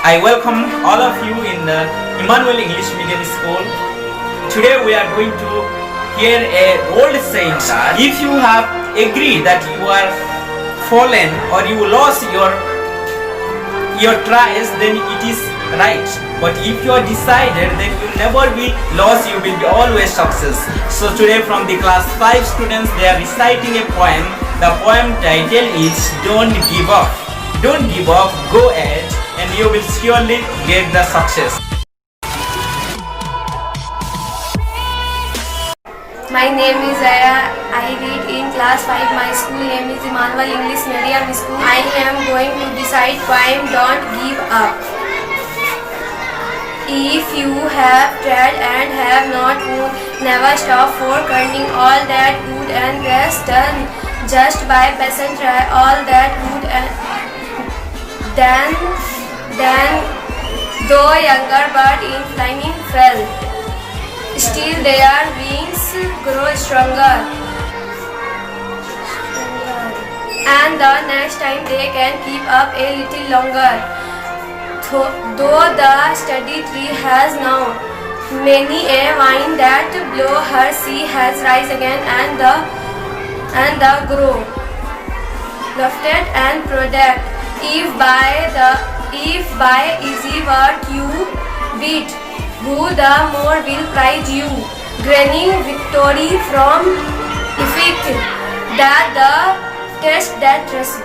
I welcome all of you in the Emmanuel English Medium School. Today we are going to hear a old saying that if you have agreed that you are fallen or you lost your tries, then it is right. But if you are decided, then you never be lost, you will be always success. So today from the class 5 students, they are reciting a poem. The poem title is Don't Give Up. Don't give up, go ahead and you will surely get the success. My name is Aya. I read in class 5. My school name is Emmanuel English Medium School. I am going to recite poem Don't Give Up. If you have tried and have not won, never stop for earning all that good and best done. Just by patient try all that good and then though younger bird in flying fell, still their wings grow stronger, and the next time they can keep up a little longer. Though the steady tree has now many a wind that blow, her sea has rise again and the grow lofted and product. If by easy work you beat, who the more will prize you, gaining victory from defeat, that the test that trust.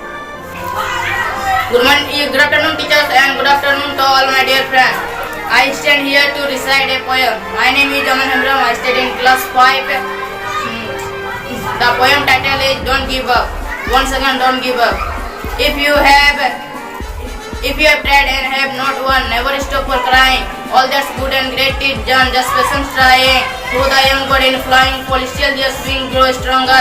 Good afternoon teachers and good afternoon to all my dear friends. I stand here to recite a poem. My name is Aman Hamram. I study in class 5. The poem title is Don't Give Up. Once again, don't give up. If you have tried and have not won, never stop for crying. All that's good and great is done, just patience trying. Through the young bird in flying, fall still their wings grow stronger,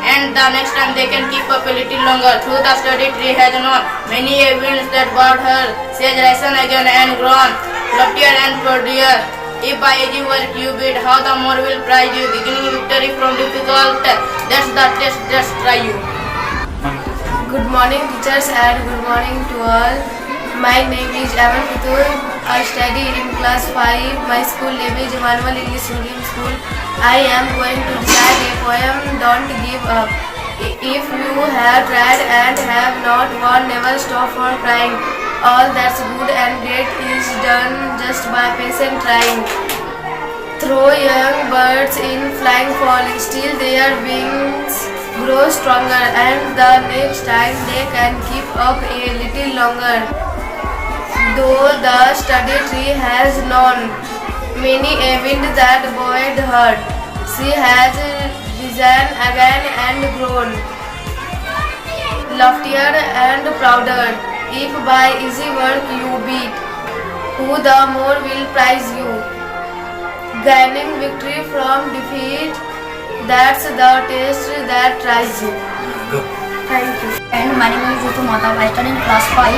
and the next time they can keep up a little longer. Through the sturdy tree has known many a winds that bowed her, she has risen again and grown loftier and prouder. If by easy work you beat, how the more will prize you, beginning victory from difficult. That's the test, just try you. Good morning teachers and good morning to all. My name is Aman Putur. I study in class 5. My school name is Emmanuel English Medium School. I am going to recite a poem Don't Give Up. If you have tried and have not won, never stop for crying. All that's good and great is done just by patient trying. Through young birds in flying fall, still their wings grow stronger, and the next time they can keep up a little longer. Though the sturdy tree has known many a wind that buoyed her, she has risen again and grown loftier and prouder. If by easy work you beat, who the more will prize you, gaining victory from defeat, that's the test that tries you. Thank you. And my name is Ritu Mata. I study in class 5.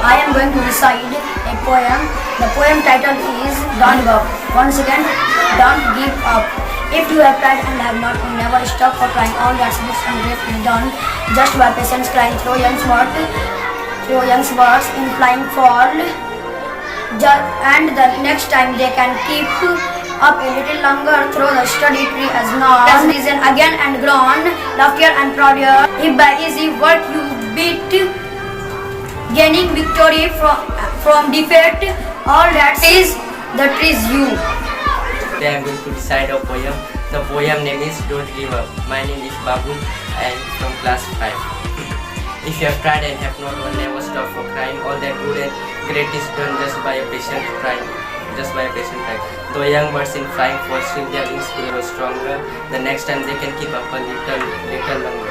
I am going to recite a poem. The poem title is Don't Give Up. Once again, don't give up. If you have tried and have not, never stop for trying. All that's good and great is done just by patience trying. Through young birds in flying fall, and the next time they can keep up a little longer. Through the sturdy tree has known, has risen again and grown loftier and prouder. If by easy work you beat, gaining victory from defeat, all that is you. Today I am going to recite a poem. The poem name is Don't Give Up. My name is Babu and from class 5. If you have tried and have not won, never stop for crying. All that good and great is done just by a patient trying. Though young birds in flying fall, still their wings grow stronger. The next time they can keep up a little longer.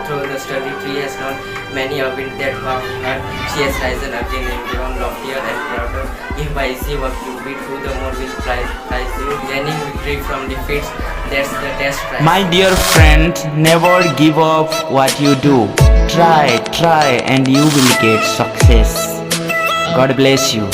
Through the sturdy tree has known many a wind that bowed her, she has risen again and grown loftier and prouder. If by easy work you beat, who the more will prize you, gaining victory from defeats, that's the test try. My dear friend, never give up what you do. Try and you will get success. God bless you.